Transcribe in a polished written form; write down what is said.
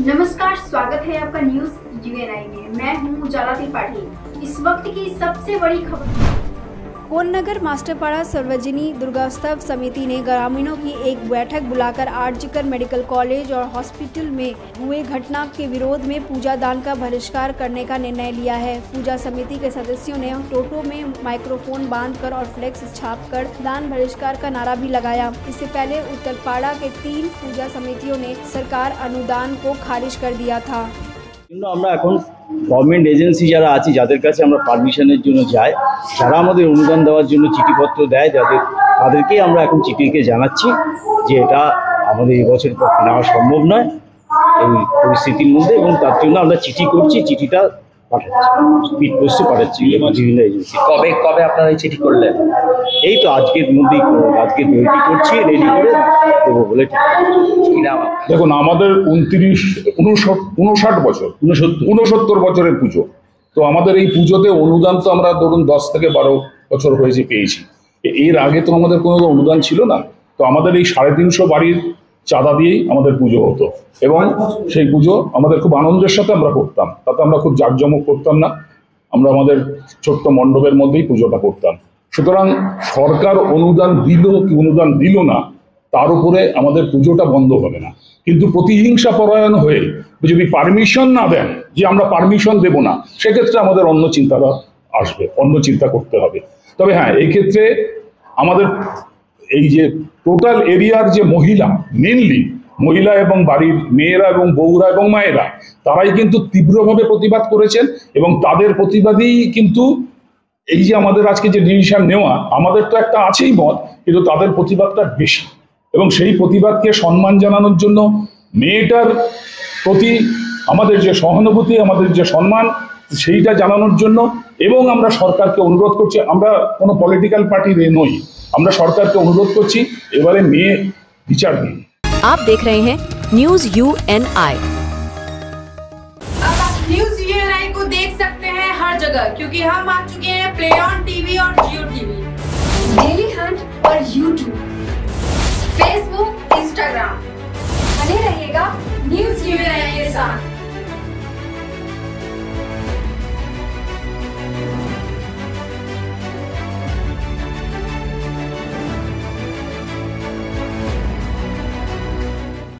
नमस्कार, स्वागत है आपका न्यूज यूएनआई में। मैं हूं उजाला त्रिपाठी। इस वक्त की सबसे बड़ी खबर। कोन्नगर मास्टरपाड़ा सार्वजनिक दुर्गोत्सव समिति ने ग्रामीणों की एक बैठक बुलाकर आरजीकर मेडिकल कॉलेज और हॉस्पिटल में हुए घटना के विरोध में पूजा दान का बहिष्कार करने का निर्णय लिया है। पूजा समिति के सदस्यों ने टोटो में माइक्रोफोन बांधकर और फ्लेक्स छापकर दान बहिष्कार का नारा भी लगाया। इससे पहले उत्तरपाड़ा के 3 पूजा समितियों ने सरकार अनुदान को खारिज कर दिया था। আমরা এখন গভর্নমেন্ট এজেন্সি যারা আছে যাদের কাছে আমরা পারমিশনের জন্য যাই, যারা আমাদের অনুদান দেওয়ার জন্য চিঠিপত্র দেয়, তাদেরকেই আমরা এখন চিঠিকে জানাচ্ছি যে এটা আমাদের এবছর পক্ষে নেওয়া সম্ভব নয় এই পরিস্থিতির মধ্যে, এবং তার জন্য আমরা চিঠি করছি, চিঠিটা পাঠাচ্ছি, স্পিড পোস্টে পাঠাচ্ছি বিভিন্ন এজেন্সি। কবে আপনারা এই চিঠি করলেন? এই তো আজকের মধ্যেই, আজকে রেডি করছি, রেডি করে দেবো বলে। দেখুন, আমাদের 69 বছরের পুজো, তো আমাদের এই পুজোতে অনুদান তো আমরা ধরুন 10 থেকে 12 বছর হয়েছে পেয়েছি। এর আগে তো আমাদের কোনো অনুদান ছিল না। তো আমাদের এই 350 বাড়ির চাঁদা দিয়েই আমাদের পুজো হতো, এবং সেই পুজো আমাদের খুব আনন্দের সাথে আমরা করতাম। তাতে আমরা খুব জাঁকজমক করতাম না, আমরা আমাদের ছোট্ট মণ্ডপের মধ্যেই পুজোটা করতাম। সুতরাং সরকার অনুদান দিল কি অনুদান দিল না, তার উপরে আমাদের পুজোটা বন্ধ হবে না। কিন্তু প্রতিহিংসা পরায়ণ হয়ে যদি পারমিশন না দেন যে আমরা পারমিশন দেব না, সেক্ষেত্রে আমাদের অন্য চিন্তাটা আসবে, অন্য চিন্তা করতে হবে। তবে হ্যাঁ, এই ক্ষেত্রে আমাদের এই যে টোটাল এরিয়ার যে মহিলা, মেনলি মহিলা এবং বাড়ির মেয়েরা এবং বউরা এবং মায়েরা, তারাই কিন্তু তীব্রভাবে প্রতিবাদ করেছেন, এবং তাদের প্রতিবাদই কিন্তু এই যে আমাদের আজকে যে ডিসিশন নেওয়া, আমাদের তো একটা আছেই মত, কিন্তু তাদের প্রতিবাদটা বেশি, এবং সেই প্রতিবাদকে সম্মান জানানোর জন্য, মেয়েটার প্রতি আমাদের যে সহানুভূতি, আমাদের যে সম্মান, সেইটা জানানোর জন্য, এবং আমরা সরকারকে অনুরোধ করছি, আমরা কোনো পলিটিক্যাল পার্টির নই, আমরা সরকারকে অনুরোধ করছি এবারে মেয়ে বিচার দিন। आप देख रहे हैं न्यूज यूएनआई। अब आप न्यूज यूएनआई को देख सकते हैं हर जगह, क्योंकि हम आ चुके हैं प्ले